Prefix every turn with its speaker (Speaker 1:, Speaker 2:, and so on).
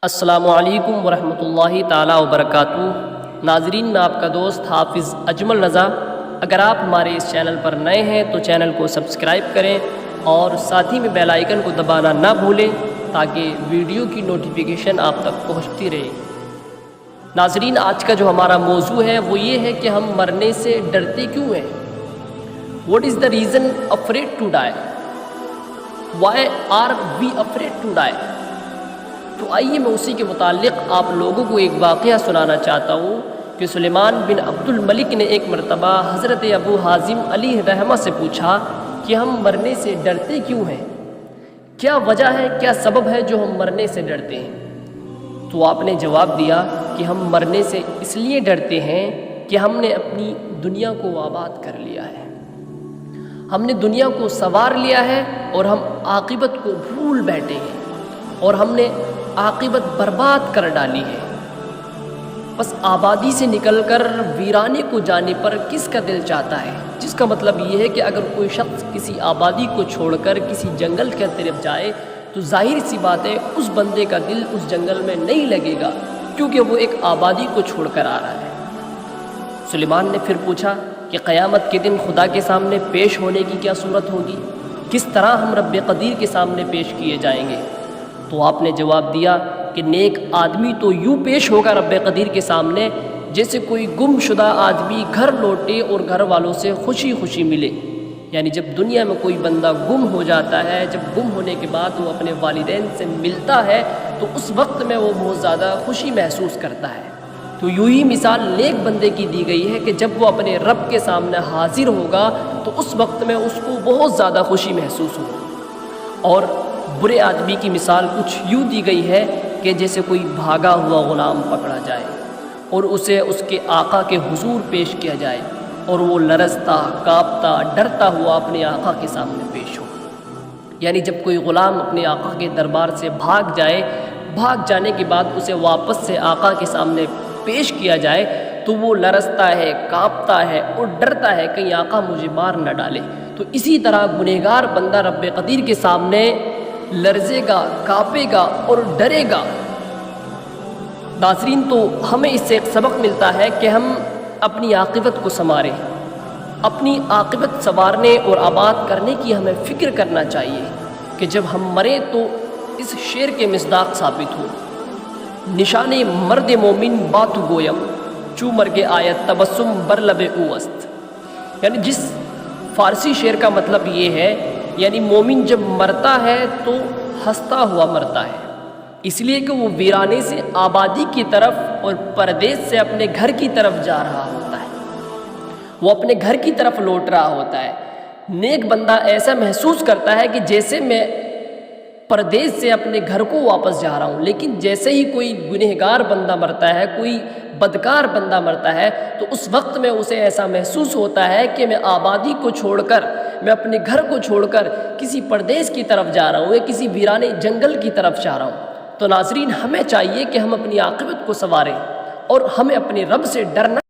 Speaker 1: السلام علیکم ورحمۃ اللہ تعالیٰ وبرکاتہ۔ ناظرین، میں آپ کا دوست حافظ اجمل رضا۔ اگر آپ ہمارے اس چینل پر نئے ہیں تو چینل کو سبسکرائب کریں اور ساتھ ہی میں بیل آئیکن کو دبانا نہ بھولیں تاکہ ویڈیو کی نوٹیفیکیشن آپ تک پہنچتی رہے۔ ناظرین، آج کا جو ہمارا موضوع ہے وہ یہ ہے کہ ہم مرنے سے ڈرتے کیوں ہیں؟ What is the reason afraid to die? Why are we afraid to die? تو آئیے میں اسی کے متعلق آپ لوگوں کو ایک واقعہ سنانا چاہتا ہوں کہ سلیمان بن عبد الملک نے ایک مرتبہ حضرت ابو حازم علیہ رحمہ سے پوچھا کہ ہم مرنے سے ڈرتے کیوں ہیں؟ کیا وجہ ہے، کیا سبب ہے جو ہم مرنے سے ڈرتے ہیں؟ تو آپ نے جواب دیا کہ ہم مرنے سے اس لیے ڈرتے ہیں کہ ہم نے اپنی دنیا کو آباد کر لیا ہے، ہم نے دنیا کو سنوار لیا ہے اور ہم عاقبت کو بھول بیٹھے ہیں اور ہم نے عاقبت برباد کر ڈالی ہے۔ بس آبادی سے نکل کر ویرانے کو جانے پر کس کا دل چاہتا ہے؟ جس کا مطلب یہ ہے کہ اگر کوئی شخص کسی آبادی کو چھوڑ کر کسی جنگل کی طرف جائے تو ظاہر سی بات ہے اس بندے کا دل اس جنگل میں نہیں لگے گا، کیونکہ وہ ایک آبادی کو چھوڑ کر آ رہا ہے۔ سلیمان نے پھر پوچھا کہ قیامت کے دن خدا کے سامنے پیش ہونے کی کیا صورت ہوگی؟ کس طرح ہم رب قدیر کے سامنے پیش کیے جائیں گے؟ تو آپ نے جواب دیا کہ نیک آدمی تو یوں پیش ہوگا رب قدیر کے سامنے جیسے کوئی گم شدہ آدمی گھر لوٹے اور گھر والوں سے خوشی خوشی ملے۔ یعنی جب دنیا میں کوئی بندہ گم ہو جاتا ہے، جب گم ہونے کے بعد وہ اپنے والدین سے ملتا ہے تو اس وقت میں وہ بہت زیادہ خوشی محسوس کرتا ہے۔ تو یوں ہی مثال نیک بندے کی دی گئی ہے کہ جب وہ اپنے رب کے سامنے حاضر ہوگا تو اس وقت میں اس کو بہت زیادہ خوشی محسوس ہوگی۔ اور برے آدمی کی مثال کچھ یوں دی گئی ہے کہ جیسے کوئی بھاگا ہوا غلام پکڑا جائے اور اسے اس کے آقا کے حضور پیش کیا جائے اور وہ لرزتا، کانپتا، ڈرتا ہوا اپنے آقا کے سامنے پیش ہو۔ یعنی جب کوئی غلام اپنے آقا کے دربار سے بھاگ جائے، بھاگ جانے کے بعد اسے واپس سے آقا کے سامنے پیش کیا جائے تو وہ لرزتا ہے، کانپتا ہے اور ڈرتا ہے کہیں آقا مجھے مار نہ ڈالے۔ تو اسی طرح گنہگار بندہ رب قدیر کے سامنے لرزے گا، کانپے گا اور ڈرے گا۔ ناظرین، تو ہمیں اس سے ایک سبق ملتا ہے کہ ہم اپنی عاقبت کو سنواریں، اپنی عاقبت سنوارنے اور آباد کرنے کی ہمیں فکر کرنا چاہیے کہ جب ہم مریں تو اس شعر کے مصداق ثابت ہو، نشان مرد مومن بات گویم چو مرگ آیت تبسم بر لب او است۔ یعنی جس فارسی شعر کا مطلب یہ ہے، یعنی مومن جب مرتا ہے تو ہنستا ہوا مرتا ہے، اس لیے کہ وہ ویرانے سے آبادی کی طرف اور پردیس سے اپنے گھر کی طرف جا رہا ہوتا ہے، وہ اپنے گھر کی طرف لوٹ رہا ہوتا ہے۔ نیک بندہ ایسا محسوس کرتا ہے کہ جیسے میں پردیس سے اپنے گھر کو واپس جا رہا ہوں، لیکن جیسے ہی کوئی گنہگار بندہ مرتا ہے، کوئی بدکار بندہ مرتا ہے تو اس وقت میں اسے ایسا محسوس ہوتا ہے کہ میں آبادی کو چھوڑ کر، میں اپنے گھر کو چھوڑ کر کسی پردیس کی طرف جا رہا ہوں یا کسی ویرانے جنگل کی طرف جا رہا ہوں۔ تو ناظرین، ہمیں چاہیے کہ ہم اپنی عاقبت کو سنواریں اور ہمیں اپنے رب سے ڈرنا